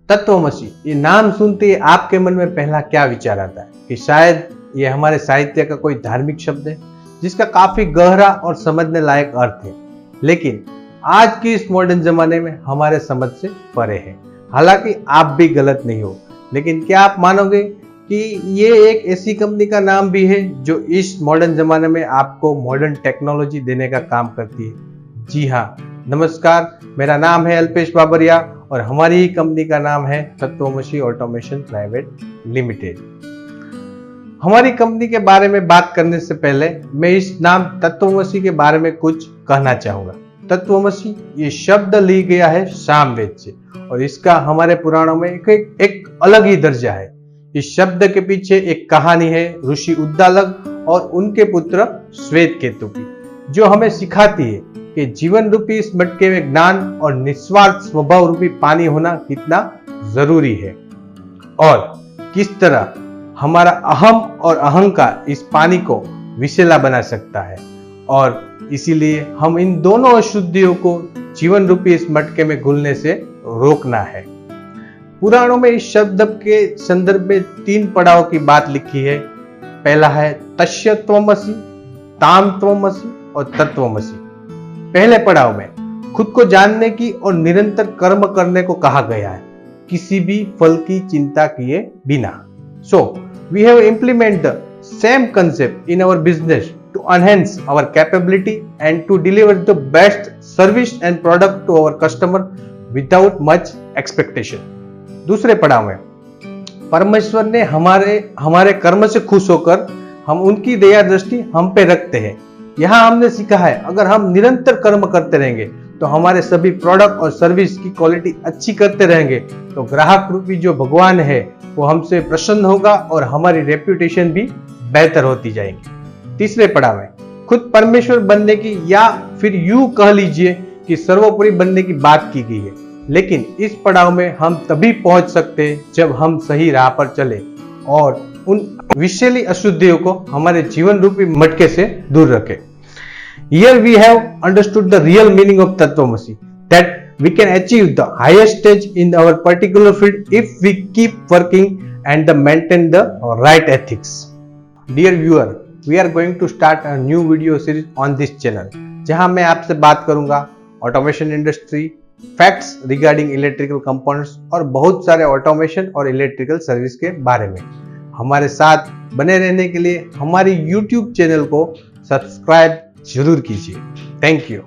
तत्वमसी, ये नाम सुनते ही आपके मन में पहला क्या विचार आता है? कि शायद ये हमारे साहित्य का कोई धार्मिक शब्द है जिसका काफी गहरा और समझने लायक अर्थ है, लेकिन आज की इस मॉडर्न जमाने में हमारे समझ से परे है। हालांकि आप भी गलत नहीं हो, लेकिन क्या आप मानोगे कि ये एक ऐसी कंपनी का नाम भी है जो इस मॉडर्न जमाने में आपको मॉडर्न टेक्नोलॉजी देने का काम करती है? जी हाँ, नमस्कार, मेरा नाम है अल्पेश बाबरिया और हमारी ही कंपनी का नाम है तत्वमसी ऑटोमेशन प्राइवेट लिमिटेड। हमारी कंपनी के बारे में बात करने से पहले मैं इस नाम तत्वमसी के बारे में कुछ कहना चाहूंगा। तत्वमसी ये शब्द ली गया है सामवेद से और इसका हमारे पुराणों में एक अलग ही दर्जा है। इस शब्द के पीछे एक कहानी है ऋषि उद्दालक और उनके पुत्र श्वेत केतु की, जो हमें सिखाती है कि जीवन रूपी इस मटके में ज्ञान और निस्वार्थ स्वभाव रूपी पानी होना कितना जरूरी है और किस तरह हमारा अहम और अहंकार इस पानी को विषैला बना सकता है, और इसीलिए हम इन दोनों अशुद्धियों को जीवन रूपी इस मटके में घुलने से रोकना है। पुराणों में इस शब्द के संदर्भ में 3 पड़ाव की बात लिखी है। पहला है तस्य त्वमसि, ताम त्वमसि और तत्वमसि। पहले पड़ाव में खुद को जानने की और निरंतर कर्म करने को कहा गया है, किसी भी फल की चिंता किए बिना। So we have implemented the same concept in our business to enhance our capability and to deliver the best service and product to our customer without much expectation। दूसरे पड़ाव में परमेश्वर ने हमारे कर्म से खुश होकर हम उनकी दया दृष्टि हम पे रखते हैं। यहाँ हमने सीखा है अगर हम निरंतर कर्म करते रहेंगे तो हमारे सभी प्रोडक्ट और सर्विस की क्वालिटी अच्छी करते रहेंगे तो ग्राहक रूपी जो भगवान है वो हमसे प्रसन्न होगा और हमारी रेप्यूटेशन भी बेहतर होती जाएगी। तीसरे पड़ाव में खुद परमेश्वर बनने की या फिर यूं कह लीजिए कि सर्वोपरि बनने की बात की गई है, लेकिन इस पड़ाव में हम तभी पहुंच सकते हैं जब हम सही राह पर चले और उन विषैली अशुद्धियों को हमारे जीवन रूपी मटके से दूर रखें। Here we have understood the real meaning of Tatvamasi, that we can achieve the highest stage in our particular field if we keep working and maintain the right ethics. Dear viewer, we are going to start a new video series on this channel, जहां मैं आपसे बात करूंगा automation industry, facts regarding electrical components और बहुत सारे automation और electrical service के बारे में। हमारे साथ बने रहने के लिए हमारी YouTube चैनल को सब्सक्राइब जरूर कीजिए। Thank you.